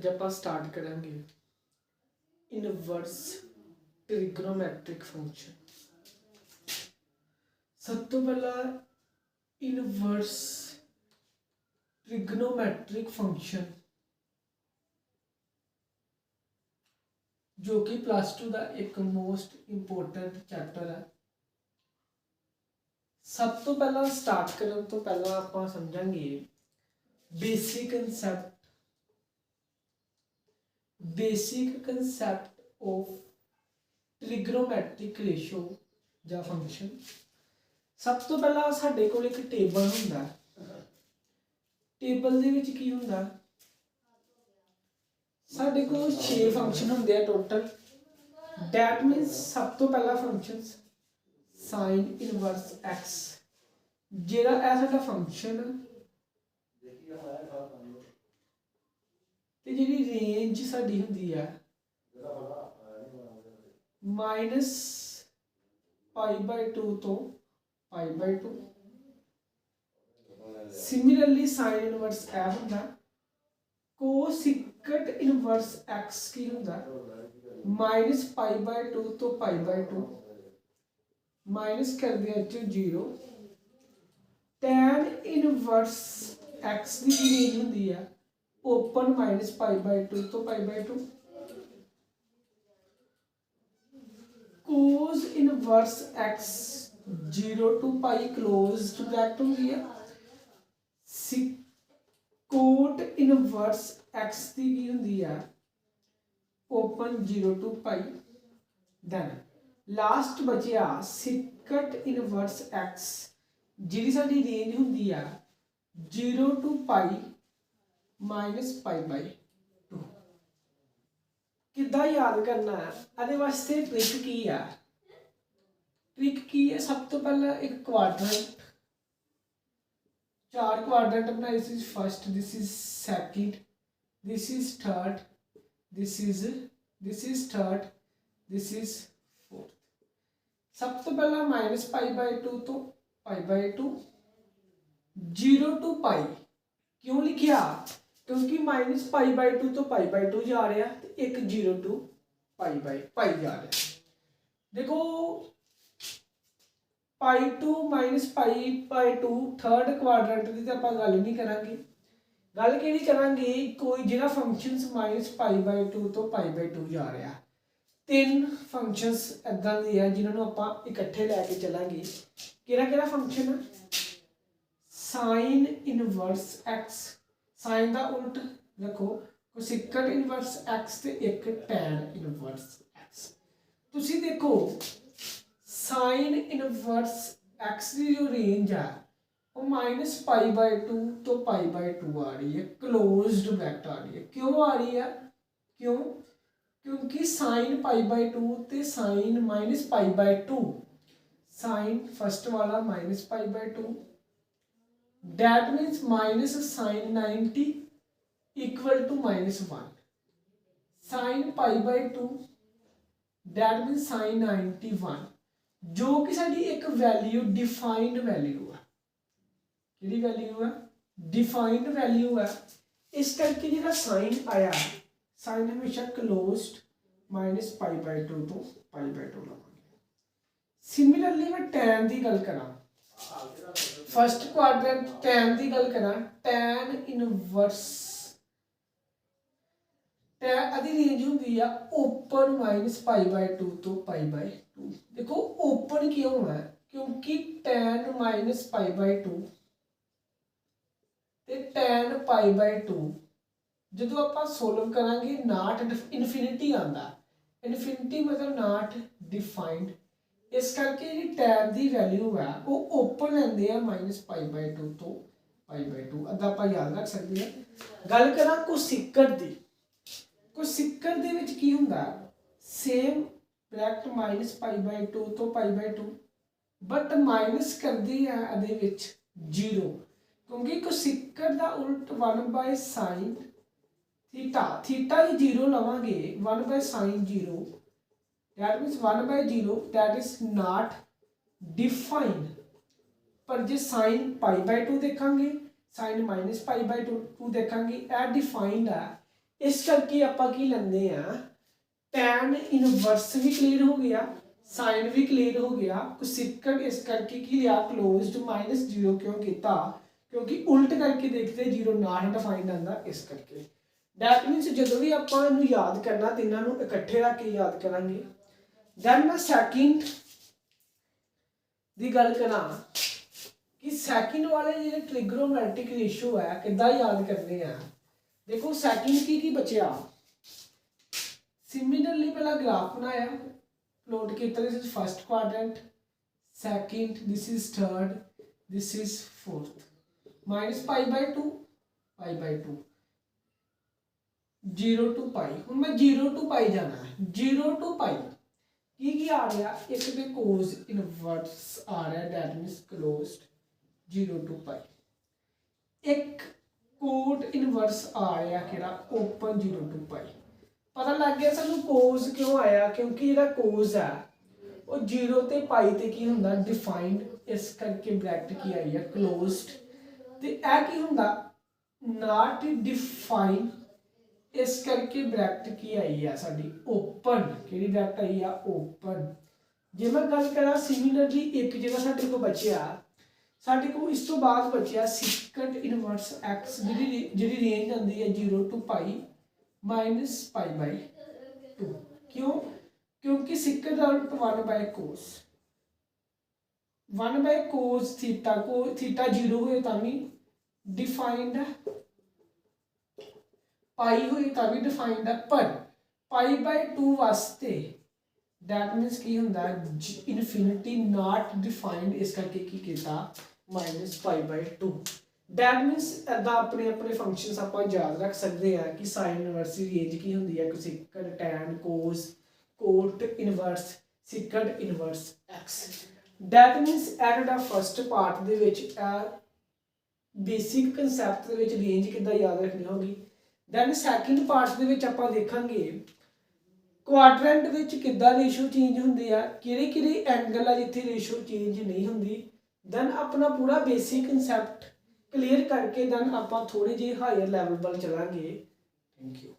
ਅੱਜ ਆਪਾਂ ਸਟਾਰਟ ਕਰਾਂਗੇ ਇਨਵਰਸ ਟ੍ਰਿਗਨੋਮੈਟ੍ਰਿਕ ਫੰਕਸ਼ਨ। ਸਭ ਤੋਂ ਪਹਿਲਾਂ ਇਨਵਰਸ ਟ੍ਰਿਗਨੋਮੈਟ੍ਰਿਕ ਫੰਕਸ਼ਨ ਜੋ ਕਿ +2 ਦਾ ਇੱਕ ਮੋਸਟ ਇੰਪੋਰਟੈਂਟ ਚੈਪਟਰ ਹੈ। ਸਭ ਤੋਂ ਪਹਿਲਾਂ ਸਟਾਰਟ ਕਰਨ ਤੋਂ ਪਹਿਲਾਂ ਆਪਾਂ ਸਮਝਾਂਗੇ basic concept of trigonometric ratio ਜਾਂ ਫੰਕਸ਼ਨ। ਸਭ ਤੋਂ ਪਹਿਲਾਂ ਸਾਡੇ ਕੋਲ ਇੱਕ ਟੇਬਲ ਹੁੰਦਾ। ਟੇਬਲ ਦੇ ਵਿੱਚ ਕੀ ਹੁੰਦਾ? ਸਾਡੇ ਕੋਲ 6 ਫੰਕਸ਼ਨ ਹੁੰਦੇ ਆ ਟੋਟਲ। ਦੈਟ ਮੀਨਸ ਸਭ ਤੋਂ ਪਹਿਲਾ ਫੰਕਸ਼ਨ sin ਇਨਵਰਸ x, ਜਿਹੜਾ ਇਹ ਸਾਡਾ ਫੰਕਸ਼ਨ ਤੇ ਜਿਹੜੀ ਰੇਂਜ ਸਾਡੀ ਹੁੰਦੀ ਹੈ -π/2 ਤੋਂ π/2। ਸਿਮਿਲਰਲੀ sin ਇਨਵਰਸ ਇਹ ਹੁੰਦਾ। ਕੋਸਿਕਟ ਇਨਵਰਸ x ਕੀ ਹੁੰਦਾ? -π/2 ਤੋਂ π/2 ਮਾਈਨਸ ਕਰ ਦਿਆ 0। tan ਇਨਵਰਸ x ਦੀ ਰੇਂਜ ਹੁੰਦੀ ਹੈ ओपन -π/2 ਤੋਂ π/2। cos inverse x 0 to π closed bracket ਹੁੰਦੀ ਹੈ। कोट इनवर्स x ਦੀ ਕੀ ਹੁੰਦੀ ਹੈ? Open 0 to π। ਦੈਨ ਲਾਸਟ ਬਚਿਆ ਸਿਕਟ ਇਨਵਰਸ x, ਜਿਹਦੀ ਸਾਡੀ ਰੇਂਜ ਹੁੰਦੀ ਹੈ 0 to π -π/2। ਕਿੱਦਾਂ ਯਾਦ ਕਰਨਾ ਹੈ? ਇਹਦੇ ਵਾਸਤੇ ਟ੍ਰਿਕ ਕੀ ਹੈ? ਟ੍ਰਿਕ ਕੀ ਹੈ? ਸਭ ਤੋਂ ਪਹਿਲਾਂ ਇੱਕ ਕੁਆਡਰੈਂਟ, 4 ਕੁਆਡਰੈਂਟ ਬਣਾਏ। This is first, this is second, this is third, this is third, this is fourth. ਸਭ ਤੋਂ ਪਹਿਲਾਂ -π/2 ਤੋਂ π/2, 0 to π ਕਿਉਂ ਲਿਖਿਆ? क्योंकि -π/2 ਤੋਂ π/2 ਜਾ ਰਿਹਾ ਤੇ ਇੱਕ 0 to π/π ਜਾ ਰਿਹਾ। ਦੇਖੋ π2 -π/2 ਥਰਡ ਕੁਆਡਰੈਂਟ ਦੀ ਤਾਂ ਆਪਾਂ ਗੱਲ ਨਹੀਂ ਕਰਾਂਗੇ। ਗੱਲ ਕਿਹੜੀ ਕਰਾਂਗੇ? ਕੋਈ ਜਿਹੜਾ ਫੰਕਸ਼ਨਸ -π/2 ਤੋਂ π/2 ਜਾ ਰਿਹਾ। 3 ਫੰਕਸ਼ਨਸ ਇਦਾਂ ਦੇ ਆ ਜਿਨ੍ਹਾਂ ਨੂੰ ਆਪਾਂ ਇਕੱਠੇ ਲੈ ਕੇ ਚੱਲਾਂਗੇ। ਕਿਹੜਾ ਫੰਕਸ਼ਨ? sin ਇਨਵਰਸ x, ਸਾइन ਦਾ ਉਲਟ ਰੱਖੋ ਕੋਸਿਕਟ ਇਨਵਰਸ x ਤੇ ਇੱਕ tan ਇਨਵਰਸ x। ਤੁਸੀਂ ਦੇਖੋ sin ਇਨਵਰਸ x ਦੀ ਜੋ ਰੇਂਜ ਆ ਉਹ -π/2 ਤੋਂ π/2 ਆ ਰਹੀ ਹੈ, ਕਲੋਜ਼ਡ ਬ੍ਰੈਕਟ ਆ ਰਹੀ ਹੈ। ਕਿਉਂ ਆ ਰਹੀ ਹੈ? ਕਿਉਂਕਿ sin π/2 ਤੇ sin -π/2, sin फर्स्ट वाला -π/2, that means minus sin 90 equal to -1, sin π/2 that means sin 91, ਜੋ ਕਿ ਸਾਡੀ ਇੱਕ ਵੈਲਿਊ ਡਿਫਾਈਨਡ ਵੈਲਿਊ ਹੈ। ਕਿਹੜੀ ਵੈਲਿਊ ਹੈ? ਡਿਫਾਈਨਡ ਵੈਲਿਊ ਹੈ। ਇਸ ਕਰਕੇ ਜਿਹੜਾ ਸਾਈਨ ਆਇਆ, ਸਾਈਨ ਹਮੇਸ਼ਾ ਕਲੋਜ਼ਡ -π/2 ਤੋਂ π/2 ਲਵਾਂਗੇ। ਸਿਮਿਲਰਲੀ ਮੈਂ tan ਦੀ ਗੱਲ ਕਰਾਂ, फर्स्ट क्वाड्रेंट tan की गल करा, tan इनवर्स अदी रेंज होंगी है ओपन -π/2 तो π/2। देखो ओपन क्यों है? क्योंकि tan -π/2 ते tan π/2 जो आप सोल्व करांगे नॉट इनफिनिटी आता। इनफिनिटी मतलब नॉट डिफाइंड। इस करके जी टैन की वैल्यू है वो ओपन लेंदे आ -π/2 तो π/2। अदा आप याद रख सकते हैं। गल करा कोसिकट दी, कोसिकट दे विच की हुंदा? सेम ब्रैकेट -π/2 तो π/2 बट माइनस करदी है अदे विच 0, क्योंकि कोसिकट दा उल्ट 1/sin theta, theta he 0 लवांगे 1/sin 0, that means 1/0 that is not defined। पर जे sin π/2 देखांगे, sin -π/2 देखांगे, यह डिफाइंड है। इस करके आपां की लेंदे आ टैन इनवर्स भी क्लियर हो गया, साइन भी क्लियर हो गया, कोसेकंड इस करके की लिया क्लोज्ड -0 क्यों किया क्योंकि उल्ट करके देखते 0 नॉट डिफाइंड आंदा इस करके। डैट मीनस जो भी आपां इनू याद करना तीनों नू इकट्ठे रख के याद करांगे। दैन मैं सैकेंड दी गल करा कि सैकेंड वाले जो ट्रिग्नोमेट्रिक रेशो है किद्दां याद करने हैं। देखो सैकेंड की बचिया सिमिलरली पहला ग्राफ बनाया प्लॉट किया, this is first quadrant, second, this is third, this is fourth, -π/2 π/2 0 to π। ਹੁਣ मैं 0 to π जाना है, 0 to π की आ रहा एक तो कोस इनवर्स आ रहा है दैट मीन्स क्लोज्ड 0 to π, एक कोट इनवर्स आ रहा कि ओपन 0 to π। पता लग गया सानू कोस क्यों आया क्योंकि जो कोस है वो 0 ते π ते की हुंदा डिफाइंड, इस करके ब्रैकेट की आई है क्लोज्ड। ते ए की हुंदा नॉट डिफाइंड, इस करके ब्रैकेट की आई है साडी ओपन। किहड़ी ब्रैकेट आई है ओपन। जे मैं गल करा सिमिलरली एक जगह साडे को बचिया, साडे को इस तो बाद बचिया सिकंड इनवर्स x जिहड़ी रेंज आंदी है 0 to π -π/2। क्यों क्योंकि second root 1/cos 1/cos theta को थीटा 0 होए तां डिफाइंड है, पाई हुई तभी डिफाइंड है, पर π/2 वास्ते दैट मीन्स की हुंदा इनफिनिटी नॉट डिफाइंड, इस करके की किया -π/2। दैट मीन्स इदा अपने अपने फंक्शंस आप याद रख सकते हैं कि साइन इनवर्स की रेंज की हुंदी है cosecant, tan, cos, cot inverse, secant inverse x। That means at the first part दे विच बेसिक कंसैप्ट दे विच रेंज किद्दां याद रखनी होगी। दैन सैकेंड पार्ट दे विच आपां देखांगे क्वाड्रेंट विच किद्दां रेशो चेंज हुंदी है, किहड़े एंगल आ जिथे रेशो चेंज नहीं हुंदी। दैन अपना पूरा बेसिक कंसैप्ट क्लीयर करके दैन आपां थोड़े जे हायर लैवल पर चलांगे। Thank you.